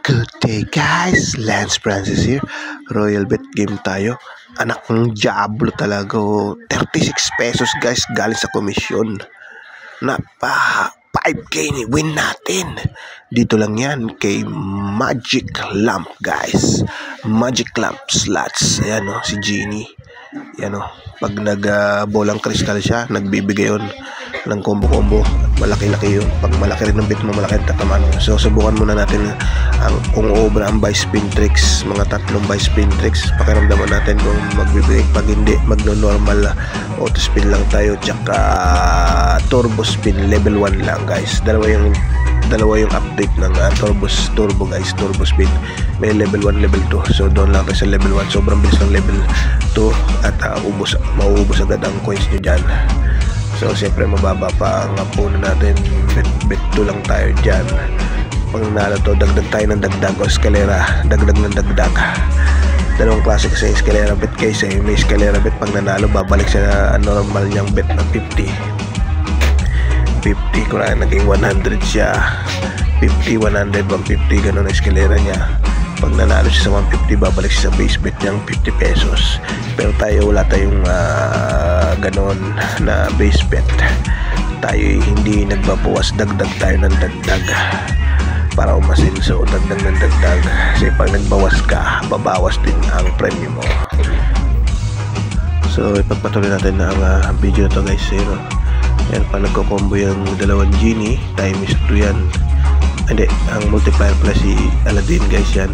Good day guys, Lance Francis here. Royal bet game tayo. Anak ng Diablo talaga, 36 pesos guys, galing sa komisyon. Napa 5k ni win natin. Dito lang yan kay Magic Lamp guys. Magic Lamp slots. Ayan o, si Genie. Ayan o, pag nag-bolang crystal siya, nagbibigay yun ng combo-combo. Malaki-laki yun. Pag malaki rin ng bet mo, malaki rin tatamaan mo. So subukan muna natin kung obra ang buy spin tricks. Mga tatlong buy spin tricks. Pakiramdaman natin kung magbibigay. Pag hindi, magno-normal auto spin lang tayo. Tsaka turbo spin level 1 lang guys. Dalawa yung update ng turbo guys. Turbo spin. May level 1, level 2. So doon lang tayo sa level 1. Sobrang bilis ng level 2. At mauubos agad ang coins nyo dyan. So siyempre mababa pa ang puno natin. Bet 2 lang tayo dyan. Pag nanalo to, dagdag tayo ng dagdag o eskalera. Dagdag ng dagdag. Dalawang klase kasi eskalera bet guys. May eskalera bet pag nanalo, babalik sa normal niyang bet na 50. Kung naging 100 siya, 50, 100, 150, ganun ang eskalera niya. Pag nanalo siya sa 150, babalik siya sa base bet niyang 50 pesos. Pero tayo, wala tayong ganon na base bet. Tayo hindi nagbabawas, dagdag tayo ng dagdag para umasin. So dagdag ng dagdag, kasi pag nagbawas ka, babawas din ang premium mo. So ipagpatuloy natin na ang video na to guys. Yan pa, nagko-combo yung dalawang Genie, times 2 yan. Hindi, ang multiplier plus si Aladdin guys, yan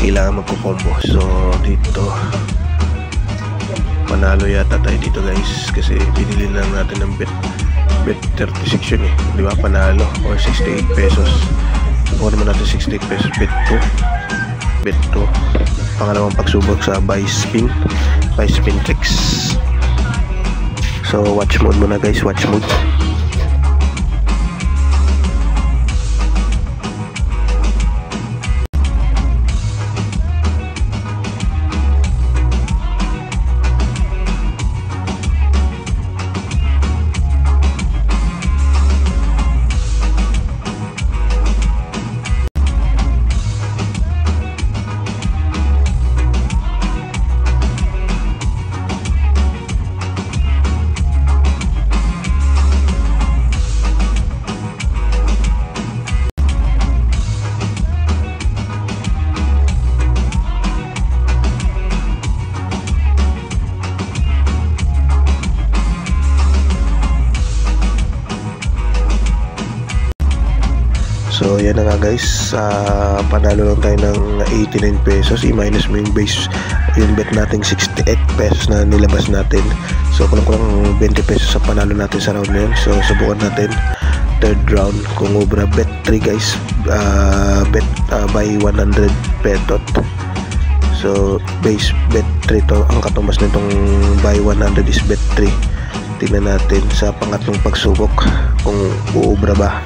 kailangan magko-combo. So dito panalo yata tayo dito guys, kasi binili lang natin ng bet 36 yun di ba, panalo or 68 pesos. Subukan naman natin 68 pesos, bet 2 pangalawang pagsubok sa buy spin tricks. So watch mode muna guys, watch mode. So yan na nga guys, panalo lang tayo ng 89 pesos. I-minus mo yung base, yung bet natin 68 pesos na nilabas natin. So kulang 20 pesos sa panalo natin sa round na yun. So subukan natin third round kung obra. Bet 3 guys, bet by 100 petot. So base bet 3 to, ang katumbas nitong by 100 is bet 3. Tingnan natin sa pangatlong pagsubok kung uubra ba.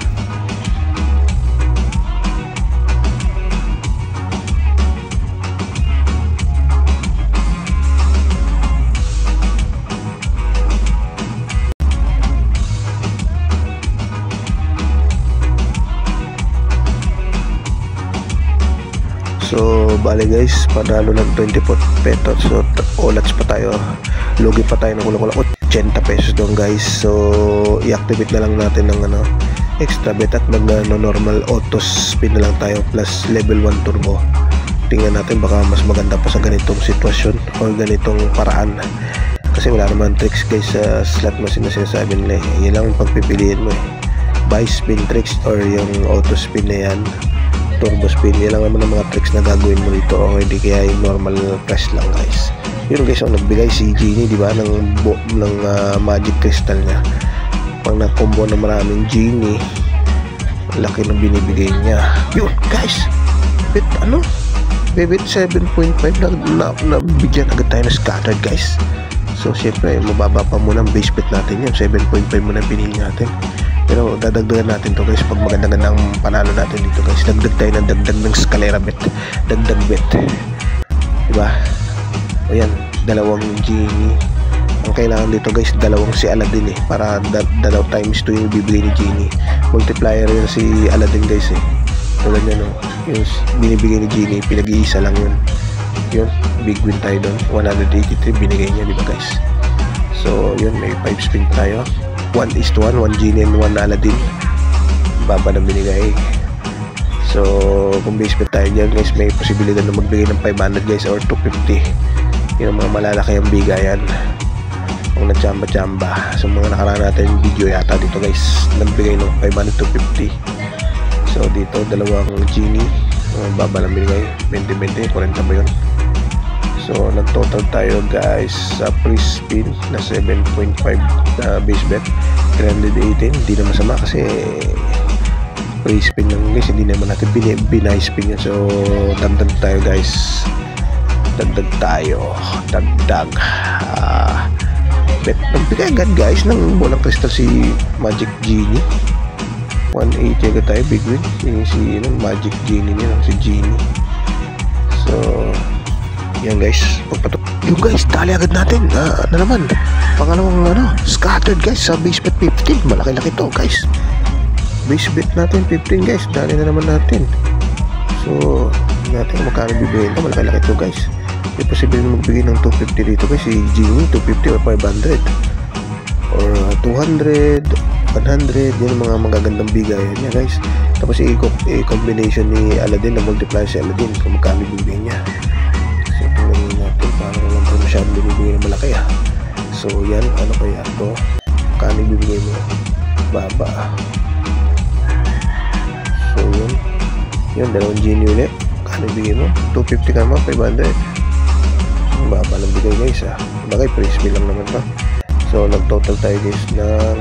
So bale guys, panalo ng 24 pesos. So olats pa tayo, lugi pa tayo ng kulang 80 pesos doon guys. So i-activate na lang natin ng extra bet at normal auto spin na lang tayo plus level 1 turbo. Tingnan natin, baka mas maganda pa sa ganitong sitwasyon o ganitong paraan, kasi wala naman tricks guys sa slot machine na sinasabi nila. Yan lang pagpipiliin mo buy spin tricks or yung auto spin na yan, turbo spin. Yan lang naman ang mga tricks na gagawin mo dito, o hindi kaya yung normal press lang guys. Yun guys, nagbigay si Genie diba ng magic crystal niya. Pag na-combo na maraming Genie, laki ng binibigay niya. Yun guys, bet bet 7.5 na bigyan agad tayo na scattered guys. So syempre mababa pa muna ang base bet natin yun, 7.5 muna pinili natin. Pero dadagdagan natin to guys pag magandang panalo natin dito guys. Dagdag tayo ng dagdag ng eskalera bet, dagdag bet, diba? O yan, dalawang Genie. Ang kailangan dito guys, dalawang si Aladdin para dalaw times 2 yung bibigay ni Genie. Multiplier yun si Aladdin guys Tulad yan, no? Yung binibigay ni Genie, pinag-iisa lang yun. Yun, big win tayo doon. 183 binigay niya, di ba guys? So, yun, may 5 spin tayo. 1:1, 1 Genie and 1 Aladdin. Baba na binigay. So, kung base bet tayo dyan guys, may posibilidad na magbigay ng 500 guys or 250. Yun ang mga malalaki ang bigayan. Kung nagtsamba-tsamba. So, mga nakaraan natin video yata dito guys, nagbigay ng 500 to 50. So, dito, dalawang Genie. Baba na binigay. 20-20, 40 ba yun? So, nag-total tayo guys sa pre-spin na 7.5 base bet. 318, hindi na masama kasi pre-spin lang guys, hindi naman natin binay-spin yan. So, dagdag tayo guys. Dagdag tayo. Dagdag. Bet. Nagbigay agad guys ng bolang crystal si Magic Genie. 180 agad tayo, big win. Si Magic Genie niya, si Genie. So, yan guys. Yung guys, dali agad natin. Ano naman? Pangalawang scattered guys sa base bet 15. Malaki-laki to guys. Base bet natin 15 guys, dali na naman natin. So, natin magkano bibigyan ito, malaki-laki ito guys. May posible na magbigay ng 250 dito guys, si Genie, 250 or 500 or 200, 100, yan ang mga magagandang bigayan niya guys. Tapos i-combination ni Aladdin na multiply si Aladdin kung magkano bibigyan niya. So, tingnan natin, parang lang pa masyadong binibigay na malaki So, yan, ano kaya ito? Magkano bibigay mo? Baba. So, yun, dalawang Genie ulit. Kano bigay mo? 250 ka naman, 500. Ang baba lang bigay guys Bagay, pre-spin lang naman to. So, nag-total tayo guys ng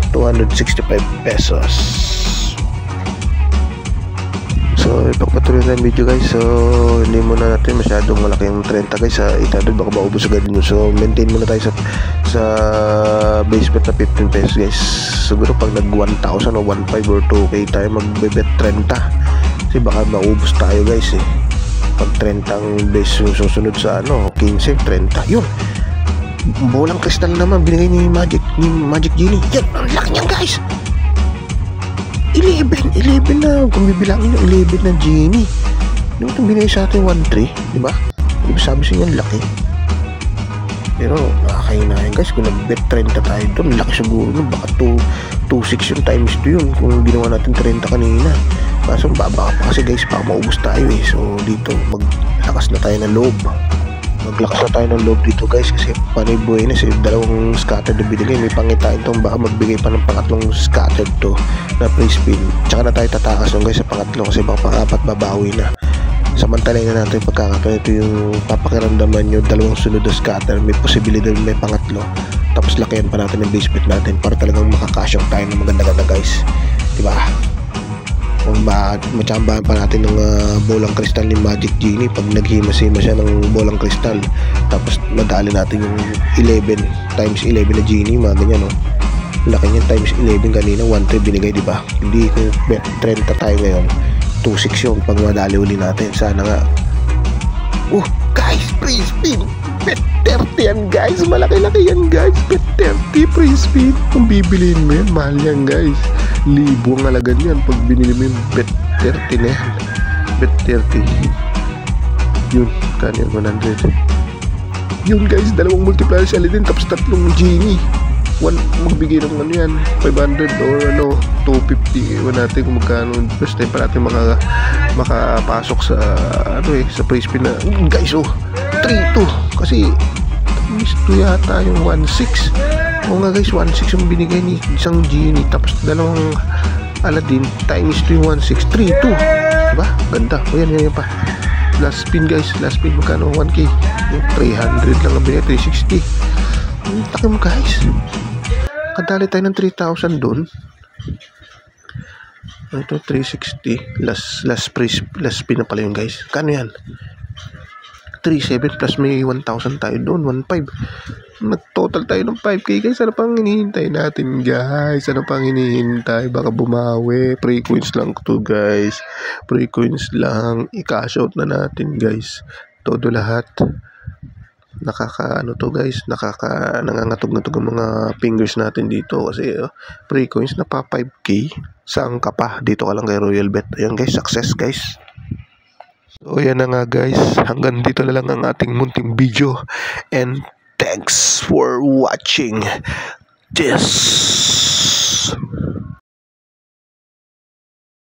265 pesos. So, ipagpatuloy na yung video guys. So, hindi muna natin masyadong malaki yung 30 guys 800, baka maubos agad din. So, maintain muna tayo sa base bet na 15 pesos guys. Siguro pag nag 1,000 o 1,500 or 2K tayo magbebet 30. Kasi baka maubos tayo guys Pag 30 ang base yung susunod sa 15, 30. Yun. Bolang crystal naman binigay ni Magic Genie. Yan, ang laki niyan guys. 11 na. Kung bibilangin yung 11 na Genie. Yung itong binigay sa atin 1,3, diba? Diba sabi sa inyo, laki. Pero nakakainahin guys, kung nag-bet 30 tayo doon, laki siguro nun, baka 2.6 yung times 2 yun kung ginawa natin 30 kanina. Kaso baba pa kasi guys, baka maubos tayo so dito maglakas na tayo ng loob. Maglakas na tayo ng loob dito guys, kasi panay buhay na dalawang scattered na binigay. May pangitain itong baka magbigay pa ng pangatlong scattered to na pre-spin. Tsaka na tayo tatakas nun guys sa pangatlo kasi baka pang-apat babawi na. Samantalay na natin pagkakataon. Ito yung papakiramdaman nyo, dalawang sunod na scatter, may posibilidad may pangatlo, tapos lakihan pa natin yung base bet natin para talagang makakasyong tayo ng maganda-ganda guys, diba? Kung matsambahan pa natin ng bolang crystal ni Magic Genie pag naghima-hima siya ng bolang crystal, tapos madali natin yung 11 times 11 na Genie, mga ganyan laki niya times 11 kanina 1,3 binigay, diba? Hindi kung bet 30 tayo ngayon 2.6 yun pag madali uli natin. Sana nga. Guys, pre-spin bet 30 yan guys, malaki-laki yan guys. Bet 30 pre-spin. Kung bibiliin mo yan, mahal yan guys. Libo ang alagan yan pag binili mo yung bet 30 na yan. Bet 30 yun, kanyan 100 yun guys, dalawang multiplier si Aladdin tapos tatlong Genie. Magbigay ng yan 500 or 250, ewan natin kung magkano. First time pa natin makapasok sa sa pre-spin na guys 3-2 kasi miss 2 yata yung 1.6. Nga guys, 1.6 yung binigay ni isang Genie tapos dalawang Aladdin times 2 yung 1.6, 3-2, diba? Ganda. Yan pa last spin guys, last spin magkano? 1K, 300 lang ang binigay, 360. Taki mo guys, kadali tayo ng 3,000 doon. Ito 360 last spin na pala yun guys. Kano yan? 3,700 plus may 1,000 tayo doon, 1,500. Nag-total tayo ng 5K guys. Ano pang hinihintay natin guys? Ano pang hinihintay? Baka bumawi. Pre-coins lang to guys. Pre-coins lang. I-cash out na natin guys. Todo lahat. Nakaka ano to guys, nangangatog-ngatog ang mga fingers natin dito kasi free coins na pa 5k. Saan ka pa? Dito ka lang kay Royal Bet. Ayan guys, success guys. So yan na nga guys, hanggang dito na lang ang ating munting video and thanks for watching this.